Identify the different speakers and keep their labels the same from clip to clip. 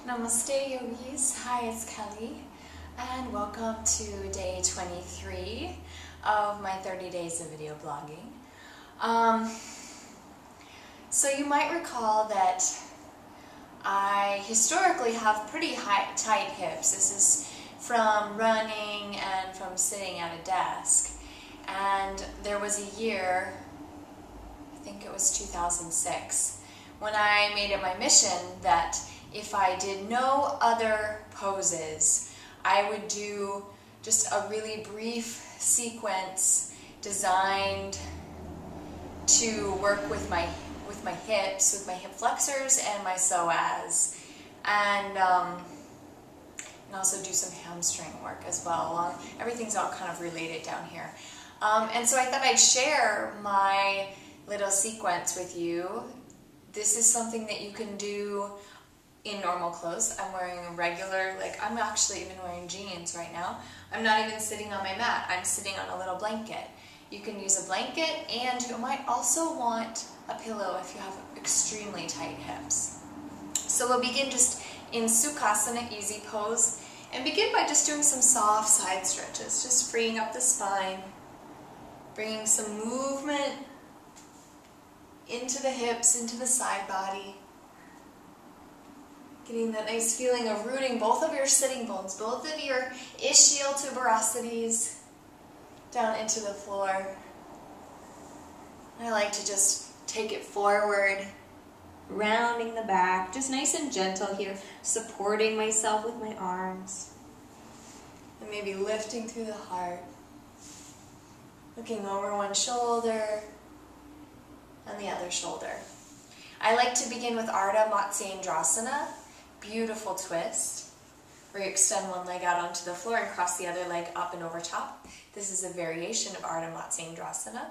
Speaker 1: Namaste yogis, hi, it's Kelly and welcome to day 23 of my 30 days of video blogging. So you might recall that I historically have pretty tight hips. This is from running and from sitting at a desk, and there was a year, I think it was 2006, when I made it my mission that if I did no other poses, I would do just a really brief sequence designed to work with my hips, with my hip flexors and my psoas, and also do some hamstring work as well. Everything's all kind of related down here. And so I thought I'd share my little sequence with you. This is something that you can do in normal clothes. I'm wearing a regular, I'm actually even wearing jeans right now. I'm not even sitting on my mat. I'm sitting on a little blanket. You can use a blanket, and you might also want a pillow if you have extremely tight hips. So we'll begin just in Sukhasana, easy pose, and begin by just doing some soft side stretches, just freeing up the spine, bringing some movement into the hips, into the side body. Getting that nice feeling of rooting both of your sitting bones, both of your ischial tuberosities down into the floor. I like to just take it forward, rounding the back, just nice and gentle here, supporting myself with my arms. And maybe lifting through the heart, looking over one shoulder and the other shoulder. I like to begin with Ardha Matsyendrasana. Beautiful twist, where you extend one leg out onto the floor and cross the other leg up and over top. This is a variation of Ardha Matsyendrasana.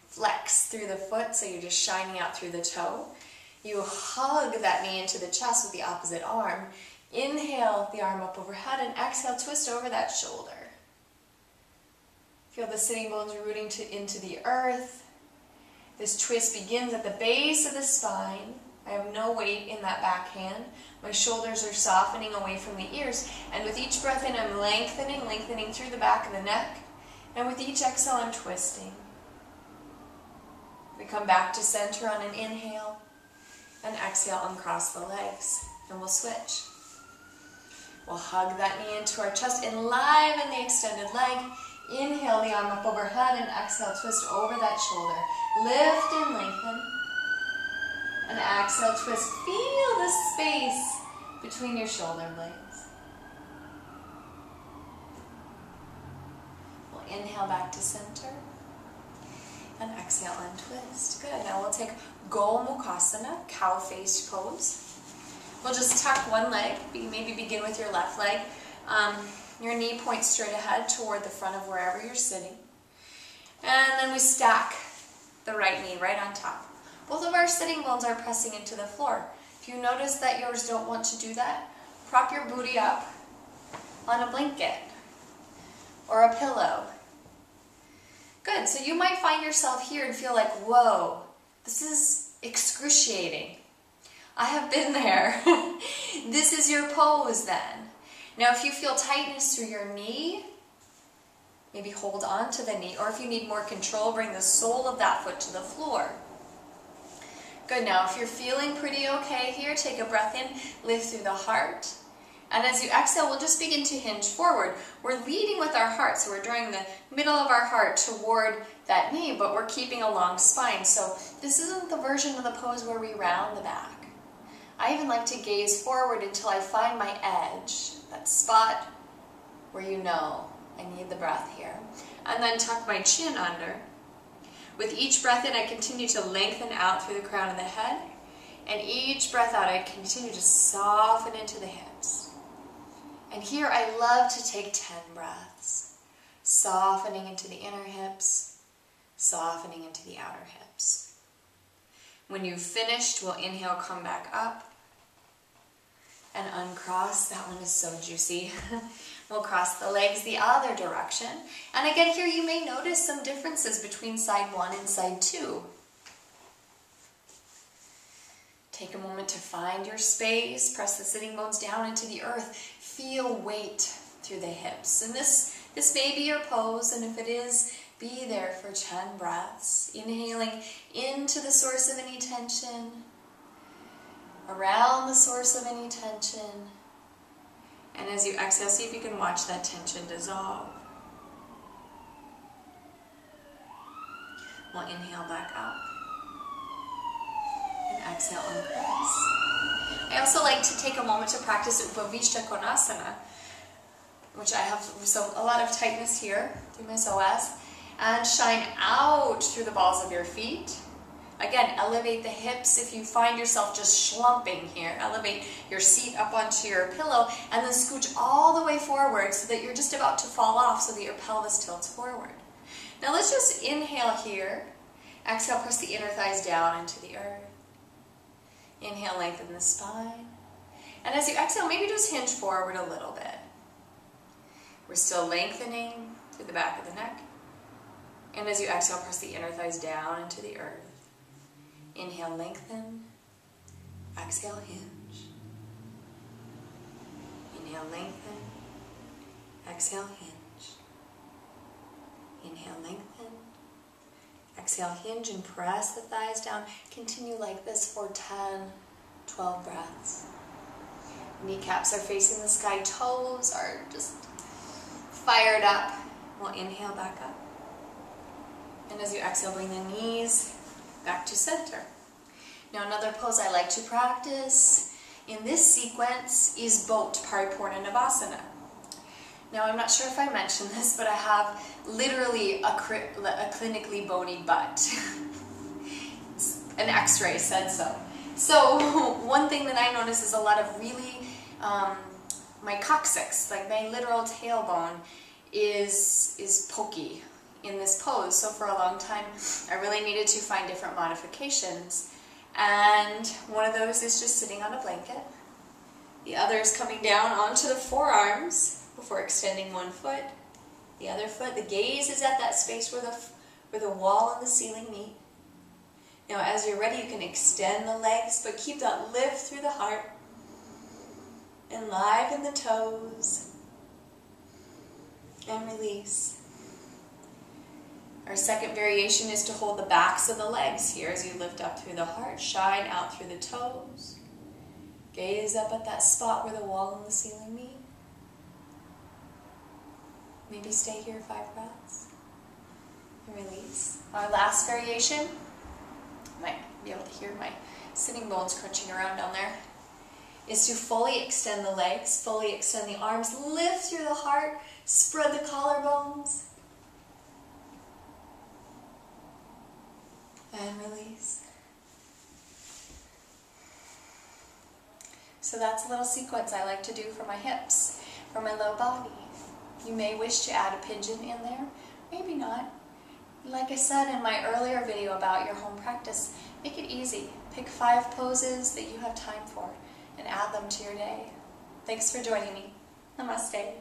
Speaker 1: Flex through the foot, so you're just shining out through the toe. You hug that knee into the chest with the opposite arm. Inhale the arm up overhead, and exhale, twist over that shoulder. Feel the sitting bones rooting into the earth. This twist begins at the base of the spine. I have no weight in that back hand. My shoulders are softening away from the ears. And with each breath in, I'm lengthening through the back of the neck. And with each exhale, I'm twisting. We come back to center on an inhale. And exhale, uncross the legs. And we'll switch. We'll hug that knee into our chest. Enliven the extended leg. Inhale the arm up overhead. And exhale, twist over that shoulder. Lift and lengthen. And exhale, twist. Feel the space between your shoulder blades. We'll inhale back to center. And exhale, untwist. Good. Now we'll take Gomukhasana, cow-faced pose. We'll just tuck one leg. Maybe begin with your left leg. Your knee points straight ahead toward the front of wherever you're sitting. And then we stack the right knee right on top. Both of our sitting bones are pressing into the floor. If you notice that yours don't want to do that, prop your booty up on a blanket or a pillow. Good, so you might find yourself here and feel like, whoa, this is excruciating. I have been there. This is your pose then. Now if you feel tightness through your knee, maybe hold on to the knee, or if you need more control, bring the sole of that foot to the floor. Good, now if you're feeling pretty okay here, take a breath in, lift through the heart. And as you exhale, we'll just begin to hinge forward. We're leading with our heart, so we're drawing the middle of our heart toward that knee, but we're keeping a long spine. So this isn't the version of the pose where we round the back. I even like to gaze forward until I find my edge, that spot where you know I need the breath here. And then tuck my chin under. With each breath in, I continue to lengthen out through the crown of the head. And each breath out, I continue to soften into the hips. And here I love to take 10 breaths. Softening into the inner hips, softening into the outer hips. When you've finished, we'll inhale, come back up. And uncross. That one is so juicy. We'll cross the legs the other direction. And again, here you may notice some differences between side 1 and side 2. Take a moment to find your space. Press the sitting bones down into the earth. Feel weight through the hips. And this may be your pose, and if it is, be there for 10 breaths. Inhaling into the source of any tension, around the source of any tension. And as you exhale, see if you can watch that tension dissolve. We'll inhale back up. And exhale, uncross. I also like to take a moment to practice Upavishta Konasana, which I have a lot of tightness here through my psoas, and shine out through the balls of your feet. Again, elevate the hips. If you find yourself just slumping here, elevate your seat up onto your pillow and then scooch all the way forward so that you're just about to fall off so that your pelvis tilts forward. Now let's just inhale here. Exhale, press the inner thighs down into the earth. Inhale, lengthen the spine. And as you exhale, maybe just hinge forward a little bit. We're still lengthening through the back of the neck. And as you exhale, press the inner thighs down into the earth. Inhale, lengthen. Exhale, hinge. Inhale, lengthen. Exhale, hinge. Inhale, lengthen. Exhale, hinge and press the thighs down. Continue like this for 10, 12 breaths. Kneecaps are facing the sky. Toes are just fired up. We'll inhale back up. And as you exhale, bring the knees back to center. Now another pose I like to practice in this sequence is boat Paripurna Navasana. Now I'm not sure if I mentioned this, but I have literally a clinically bony butt. An x-ray said so. So one thing that I notice is a lot of really, my coccyx, like my literal tailbone, is pokey in this pose. So for a long time I really needed to find different modifications, and one of those is just sitting on a blanket. The other is coming down onto the forearms before extending one foot. The other foot, the gaze is at that space where the wall and the ceiling meet. Now as you're ready, you can extend the legs, but keep that lift through the heart. Enliven the toes and release. Our second variation is to hold the backs of the legs here as you lift up through the heart, shine out through the toes. Gaze up at that spot where the wall and the ceiling meet. Maybe stay here 5 breaths. And release. Our last variation, you might be able to hear my sitting bones crunching around down there, is to fully extend the legs, fully extend the arms, lift through the heart, spread the collarbones, and release. So that's a little sequence I like to do for my hips, for my low body. You may wish to add a pigeon in there, maybe not. Like I said in my earlier video about your home practice, make it easy. Pick 5 poses that you have time for and add them to your day. Thanks for joining me. Namaste.